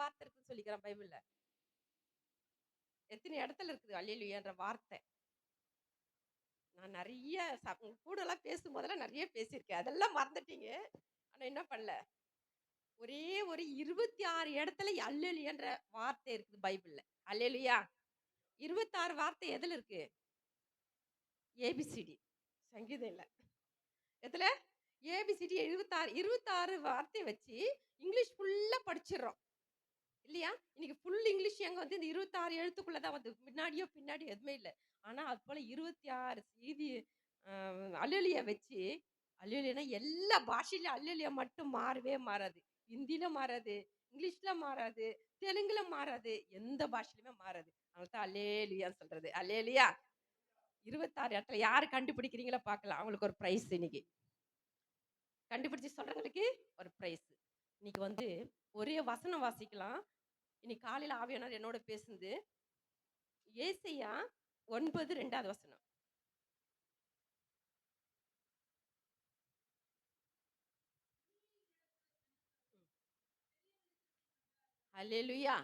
வார்த்தை இருக்குன்னு சொல்லிக்கிறேன் பைபிள்ல. எத்தனை இடத்துல இருக்குது அல்லேலூயான்ற வார்த்தை. நான் நெறைய உங்க கூடலாம் பேசும்போதெல்லாம் நெறைய பேசியிருக்கேன். அதெல்லாம் மறந்துட்டீங்க. ஆனா என்ன பண்ணல, ஒரே ஒரு 26 இடத்துல அல்லேலூயான்ற வார்த்தை இருக்குது பைபிள்ல. அல்லேலூயா. 26 வார்த்தை எதுல இருக்கு? ஏபிசிடி. சங்கீதம் இல்ல. எதுல? ஏபிசிடி 26 26 வார்த்தைய வச்சு இங்கிலீஷ் ஃபுல்லா படிச்சிடுறோம். இல்லையா? இன்னைக்கு ஃபுல் இங்கிலீஷ் எங்க வந்து இந்த 26 எழுத்துக்குள்ள தான் வந்து முன்னாடியோ, பின்னாடியோ எதுவுமே இல்ல. ஆனா, அது போல 26 செய்தி அ அல்லேலூயா வச்சு, அல்லேலூயானா எல்லா பாஷையிலும் அல்லேலூயா மட்டும் மாறவே மாறாது. ஹிந்தில மாறாது, இங்கிலீஷ்ல மாறாது, தெலுங்குல மாறாது, எந்த பாஷையிலுமே மாறாது. அதனால தான் அல்லேலூயான்னு சொல்றது. அல்லேலூயா. 26 இடத்துல யாரு கண்டுபிடிக்கிறீங்களோ பார்க்கலாம். அவங்களுக்கு ஒரு பிரைஸ் இன்னைக்கு. கண்டுபிடிச்சு சொல்றவங்களுக்கு ஒரு பிரைஸ். இன்னைக்கு வந்து ஒரே வசனம் வாசிக்கலாம். இன்னைக்கு காலையில ஆவியானவர் என்னோட பேசுனது. ஏசாயா 9 2வது வசனம். அல்லேலூயா!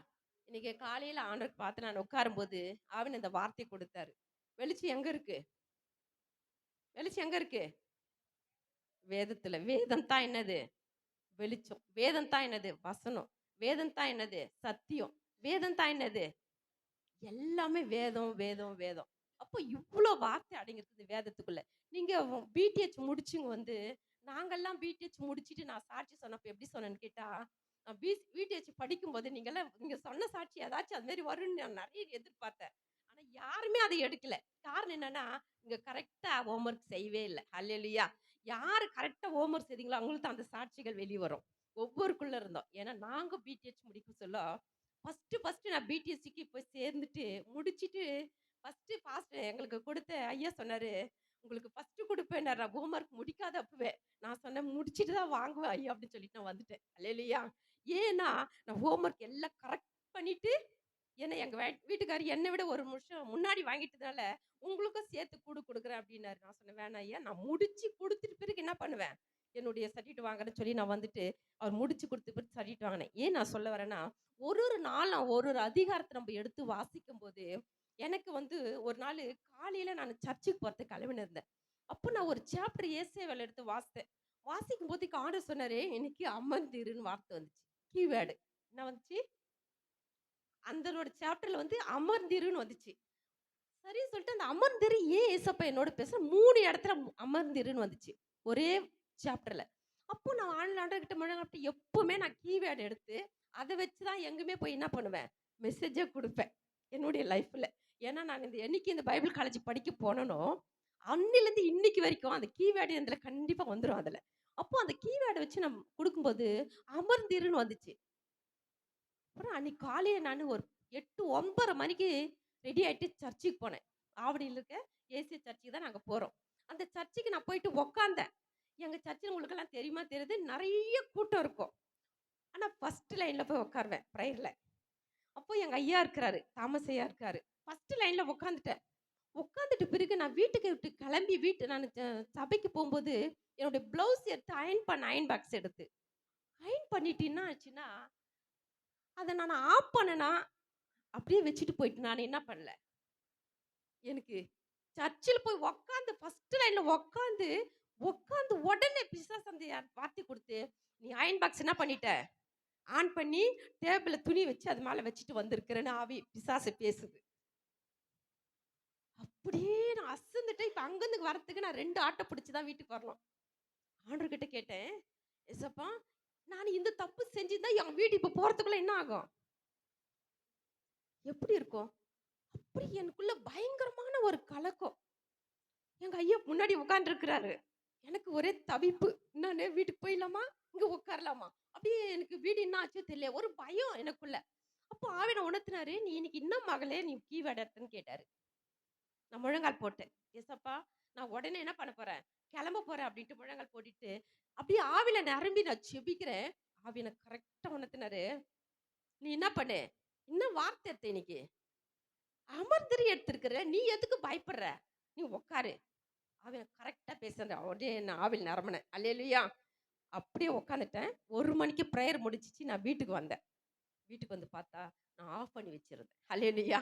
இன்னைக்கு காலையில ஆண்டவருக்கு பார்த்து நான் உட்காரும்போது, ஆவியானவர் இந்த வார்த்தை கொடுத்தாரு. வெளிச்சம் எங்க இருக்கு? வெளிச்சம் எங்க இருக்கு? வேதத்துல. வேதம் தான் என்னது? வெளிச்சம். வேதம் தான் என்னது? வசனம். வேதம் தான் என்னது? சத்தியம். வேதம் தான் என்னது? எல்லாமே வேதம், வேதம், வேதம். அப்போ இவ்ளோ வார்த்தை அடங்கியிருக்குது வேதத்துக்குள்ள. நீங்க பிடிஹெச் முடிச்சவங்க வந்து, நாங்கலாம் பிடிஹெச் முடிச்சுட்டு நான் சாட்சி சொன்னப்ப எப்படி சொன்னேன்னு கேட்டா, நான் பிடிஹெச் படிக்கும்போது நீங்க சொன்ன சாட்சி ஏதாச்சும் அது மாரி வரும்ன்னு நான் நெறைய எதிர்பார்த்தேன். ஆனா யாருமே அத எடுக்கல. காரணம் என்னன்னா, இங்க கரெக்ட்டா ஹோம்வொர்க் செய்யவே இல்ல. ஹல்லேலூயா! யாரு கரெக்ட்டா ஹோம்வொர்க் செய்தீங்களோ, அவங்களுக்கு தான் அந்த சாட்சிகள் வெளிய வரும். ஒவ்வொருக்குள்ள இருந்தோம். ஏன்னா நாங்க பிடிஹெச் முடிக்க சொல்ல ஃபர்ஸ்ட்டு நான் பிடிஎஸ்சிக்கு போய் சேர்ந்துட்டு, முடிச்சுட்டு பாஸ்டர் எங்களுக்கு கொடுத்த ஐயா சொன்னாரு, "உங்களுக்கு ஃபர்ஸ்ட்டு குடுப்பேன்னாரு." நான் ஹோம்வொர்க் முடிக்காத அப்பவே. நான் சொன்னேன், "முடிச்சுட்டு தான் வாங்குவேன் ஐயா" அப்படின்னு சொல்லிட்டு நான் வந்துட்டேன். அல்லேலூயா! ஏன்னா, நான் ஹோம்வொர்க் எல்லாம் கரெக்ட் பண்ணிட்டு, ஏன்னா எங்க வீட்டுக்காரர் என்ன விட 1 நிமிஷம் முன்னாடி வாங்கிட்டதுனால, "உங்களுக்கும் சேர்த்து குடுக்குறேன்" அப்படின்னாரு. நான் சொன்னேன், "வேணாம் ஐயா, நான் முடிச்சு குடுத்துட்டு பிறகு என்ன பண்ணுவேன்? என்னுடைய சர்டிஃபிகேட் வாங்குறேன்னு" சொல்லி நான் வந்துட்டு, அவர் முடிச்சு குடுத்த பிறகு சர்டிஃபிகேட் வாங்கினேன். ஏன் நான் சொல்ல வரேன்னா, ஒரு ஒரு நாளும் ஒரு ஒரு அதிகாரத்த நம்ம எடுத்து வாசிக்கும்போது, எனக்கு வந்து ஒரு நாளு காலையில நானு சர்ச்சுக்கு போறதுக்கு கிளம்பின்னு இருந்தேன். அப்போ நான் ஒரு சாப்டர் ஏசாயால எடுத்து வாசித்தேன். வாசிக்கும்போது ஆண்டவர் சொன்னாரு, "இன்னைக்கு அமர்ந்திருன்னு" வார்த்தை வந்துச்சு. கீவேர்டு. என்ன வந்துச்சு? அந்தனோட சாப்டர்ல வந்து அமர்ந்திருன்னு வந்துச்சு. சரின்னு சொல்லிட்டு அந்த அமர்ந்திரு ஏன் ஏசப்பா என்னோட பேச 3 இடத்துல அமர்ந்திருன்னு வந்துச்சு. ஒரே சாப்டர்ல. அப்போ நான் ஆண்டவர்கிட்ட முழங்கப்பட்டு எப்பவுமே நான் கீவேர்ட் எடுத்து, அத வச்சு தான் எங்குமே போய் என்ன பண்ணுவேன்? மெசேஜே குடுப்பேன். என்னுடைய லைஃப்ல. ஏன்னா நான் என்னைக்கு இந்த பைபிள் காலேஜ் படிக்க போனேனோ, அன்னிலருந்து இன்னைக்கு வரைக்கும் அந்த கீவேர்டு இதுல கண்டிப்பா வந்துரும் அதுல. அப்போ அந்த கீவேர்ட வச்சு நான் குடுக்கும்போது, அமர்ந்திருன்னு வந்துச்சு. அப்புறம் அன்னைக்கு காலையில நானு ஒரு 8, 9:30 மணிக்கு ரெடி ஆயிட்டு சர்ச்சுக்கு போனேன். ஆவடியில இருக்க ஏசி சர்ச்சுக்கு தான் நாங்க போறோம். அந்த சர்ச்சுக்கு நான் போயிட்டு உட்கார்ந்தேன். எங்க சர்ச்சுல உங்களுக்கெல்லாம் தெரியுமா தெரியாது, நெறைய கூட்டம் இருக்கும். ஆனா ஃபர்ஸ்ட் லைன்ல போய் உட்காருவேன் பிரேயர்ல. அப்போ எங்க ஐயா இருக்கிறாரு. தாமஸ் ஐயா இருக்காரு. ஃபர்ஸ்ட் லைன்ல உட்கார்ந்துட்டேன். உட்கார்ந்துட்டு பிறகு நான் வீட்டுக்கு விட்டு கிளம்பி நானு சபைக்கு போம்போது, என்னுடைய ப்ளவுஸ் எடுத்து அயர்ன் பண்ண அயர்ன் பாக்ஸ் எடுத்து. அயர்ன் பண்ணிட்டு என்ன ஆச்சுன்னா, அத நான் ஆஃப் பண்ணனா அப்படியே வச்சுட்டு போயிட்டு நான் என்ன பண்ணல. எனக்கு சர்ச்சில் போய் உட்காந்து ஃபர்ஸ்ட் லைன்ல உட்காந்து உடனே பிசாசு அந்த வார்த்தை குடுத்து, "நீ அயர்ன் பாக்ஸ் என்ன பண்ணிட்ட? ஆன் பண்ணி டேபிள்ல துணி வச்சு அது மேல வச்சுட்டு வந்திருக்கிறேன்னு" ஆவி பிசாசு பேசுது. அப்படியே நான் அசந்துட்டேன். இப்ப அங்கருந்து வரதுக்கு நான் 2 ஆட்டோ பிடிச்சு தான் வீட்டுக்கு வரணும். ஆண்டவர்கிட்ட கேட்டேன், "ஏசப்பா, நான் இந்த தப்பு செஞ்சிருந்தா என் வீடு இப்ப போறதுக்குள்ள என்ன ஆகும்? எப்படி இருக்கும்?" அப்படி எனக்குள்ள பயங்கரமான ஒரு கலக்கம். எங்க ஐயா முன்னாடி உட்கார்ந்துருக்கிறாரு. எனக்கு ஒரே தவிப்பு. என்னான்னு வீட்டுக்கு போயிடலாமா? இங்க உட்காரலாமா? அப்படியே எனக்கு வீடு என்ன ஆச்சோ தெரியல. ஒரு பயம் எனக்குள்ள. அப்போ ஆவின உணர்த்தினாரு, "நீ இன்னைக்கு என்ன மகளே நீ கீவேர்ட் எடுத்தன்னு?" கேட்டாரு. நான் முழங்கால் போட்டேன். "ஏசப்பா, நான் உடனே என்ன பண்ண போறேன்? கிளம்ப போறேன்" அப்படின்ட்டு முழங்கால் போட்டுட்டு, அப்படியே ஆவில நிரம்பி நான் ஜெபிக்கிறேன். ஆவி எனக்கு கரெக்ட்டா உணர்த்தினாரு, "நீ என்ன பண்ணு? என்ன வார்த்தை எடுத்த இன்னைக்கு? அமர்ந்திரு எடுத்திருக்கிற. நீ எதுக்கு பயப்படுற? நீ உட்காரு." அவன் கரெக்ட்டா பேசுறான். அப்படியே நான் ஆவில நிரம்புனேன். அல்லேலூயா! அப்படியே உட்காந்துட்டேன். 1 மணிக்கு பிரேயர் முடிஞ்சுச்சு. நான் வீட்டுக்கு வந்தேன். வீட்டுக்கு வந்து பார்த்தா, நான் ஆஃப் பண்ணி வச்சிருந்தேன். ஹல்லேலூயா!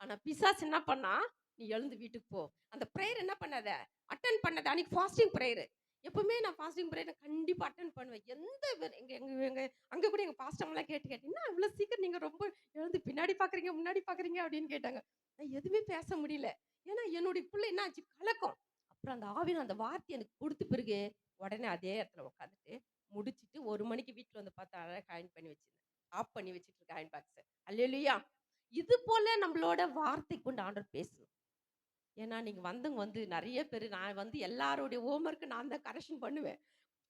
ஆனா பிசாசு என்ன பண்ணான், "நீ எழுந்து வீட்டுக்கு போ." அந்த பிரேயர் என்ன பண்ணாத, அட்டெண்ட் பண்ணாத. அன்னைக்கு ஃபாஸ்டிங் பிரேயரு. எப்பவுமே நான் ஃபாஸ்டிங் பிரேயர் கண்டிப்பா அட்டெண்ட் பண்ணுவேன். எந்த எங்க எங்க எங்க அங்க கூட எங்க பாஸ்டர்லாம் கேட்டு, "என்ன இவ்ளோ சீக்கிரம் நீங்க ரொம்ப எழுந்து பின்னாடி பார்க்குறீங்க, முன்னாடி பார்க்குறீங்க?" அப்படின்னு கேட்டாங்க. நான் எதுவுமே பேச முடியல. ஏன்னா என்னுடைய புள்ள என்ன ஆச்சு, கலக்கம். அப்புறம் அந்த ஆவியான அந்த வார்த்தை எனக்கு குடுத்த பிறகு, உடனே அதே இடத்துல உட்காந்துட்டு, முடிச்சுட்டு 1 மணிக்கு வீட்ல வந்து பார்த்தா அழகா அயர்ன் பண்ணி வச்சிருந்தேன். ஆஃப் பண்ணி வச்சுட்டு இருக்கேன் அயர்ன் பாக்ஸ. அல்லேலூயா! இது போல நம்மளோட வார்த்தை கொண்டு ஆண்டவர் பேசணும். ஏன்னா, நீங்க வந்தவங்க வந்து நெறைய பேரு நான் வந்து எல்லாருடைய ஹோம் ஒர்க் நான் தான் கரெக்ஷன் பண்ணுவேன்.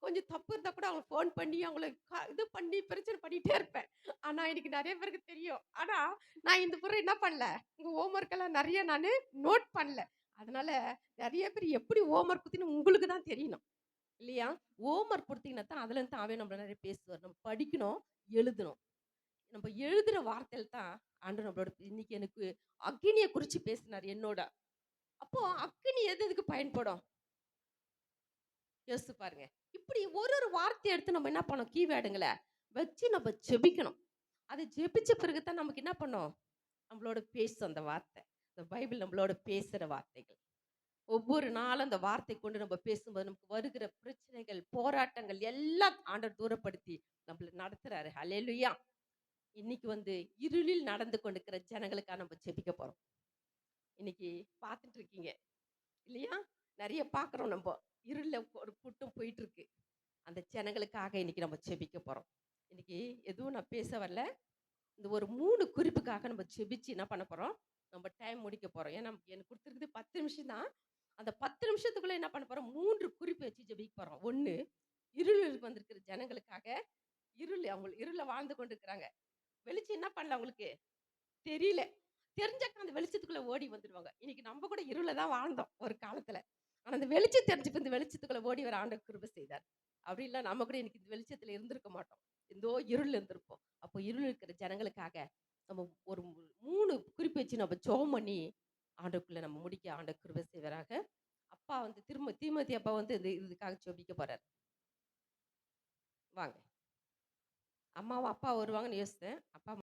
கொஞ்சம் தப்பு இருந்தா கூட அவங்க ஃபோன் பண்ணி அவங்கள இது பண்ணி பிரச்சனை பண்ணிட்டே இருப்பேன். ஆனா, இன்னைக்கு நெறைய பேருக்கு தெரியும். ஆனா, நான் இந்த முறை என்ன பண்ணல, உங்க ஹோம் ஒர்க் எல்லாம் நெறைய நானு நோட் பண்ணல. அதனால நெறைய பேர் எப்படி ஹோம் ஒர்க் குடுத்தீங்கன்னு உங்களுக்கு தான் தெரியணும். இல்லையா? ஹோம் ஒர்க் குடுத்தீங்கன்னா தான் அதுலருந்து தாவே நம்மள நெறைய பேசுவார். நம்ம படிக்கணும், எழுதணும். நம்ம எழுதுற வார்த்தையில தான் ஆண்டவர் நம்மளோட இன்னைக்கு எனக்கு அக்கினிய குறிச்சு பேசினார் என்னோட. அப்போ அக்கினி எது எதுக்கு பயன்படும்? யோசிச்சு பாருங்க. இப்படி ஒரு ஒரு வார்த்தைய எடுத்து நம்ம என்ன பண்ணணும்? கீவேர்டுங்கள வச்சு நம்ம ஜெபிக்கணும். அது ஜெபிச்ச பிறகு தான் நமக்கு என்ன பண்ணும்? நம்மளோட பேசும் அந்த வார்த்தை. இந்த பைபிள் நம்மளோட பேசுற வார்த்தைகள். ஒவ்வொரு நாளும் அந்த வார்த்தை கொண்டு நம்ம பேசும்போது நமக்கு வருகிற பிரச்சனைகள், போராட்டங்கள் எல்லாம் ஆண்டவர் தூரப்படுத்தி நம்மள நடத்துறாரு. ஹல்லேலூயா! இன்னைக்கு வந்து இருளில் நடந்து கொண்டிருக்கிற ஜனங்களுக்காக நம்ம ஜெபிக்க போறோம். இன்னைக்கு பார்த்துட்டு இருக்கீங்க இல்லையா? நெறைய பார்க்குறோம் நம்ப. இருள்ல ஒரு கூட்டம் போயிட்டு இருக்கு. அந்த ஜனங்களுக்காக இன்னைக்கு நம்ம ஜெபிக்க போறோம். இன்னைக்கு எதுவும் நான் பேச வரல. இந்த ஒரு 3 குறிப்புக்காக நம்ம ஜெபிச்சு என்ன பண்ண போறோம்? நம்ம டைம் முடிக்க போறோம். ஏன்னா எனக்கு குடுத்துருக்குது 10 நிமிஷம் தான். அந்த 10 நிமிஷத்துக்குள்ள என்ன பண்ண போறோம்? 3 குறிப்பு வச்சு ஜெபிக்க போறோம். 1 இருளில் வந்திருக்கிற ஜனங்களுக்காக, அவங்க இருள்ல வாழ்ந்து கொண்டிருக்கிறாங்க. வெளிச்சம் என்ன பண்ணல அவங்களுக்கு? தெரியல. தெரிஞ்சாக்கா அந்த வெளிச்சத்துக்குள்ள ஓடி வந்துருவாங்க. இன்னைக்கு நம்ம கூட இருள்ல தான் வாழ்ந்தோம் ஒரு காலத்துல. ஆனா அந்த வெளிச்சம் தெரிஞ்சு இப்ப இந்த வெளிச்சத்துக்குள்ள ஓடி வர ஆண்டவர் கிருபை செய்தார். அப்படி இல்ல நம்ம கூட இன்னைக்கு இந்த வெளிச்சத்துல இருந்திருக்க மாட்டோம். எந்தோ இருள்ல இருந்திருப்போம். அப்போ இருள் இருக்கிற ஜனங்களுக்காக நம்ம ஒரு 3 குறிப்பு வச்சு நம்ம ஜெபம் பண்ணி ஆண்டவருக்குள்ள நம்ம முடிக்க ஆண்டவர் கிருபை செய்வாராக. அப்பா வந்து தீமோத்தி அப்பா வந்து இதுக்காக ஜெபிக்க போறாரு. வாங்க. அம்மாவும், அப்பா வருவாங்கன்னு யோசிச்சேன். அப்பா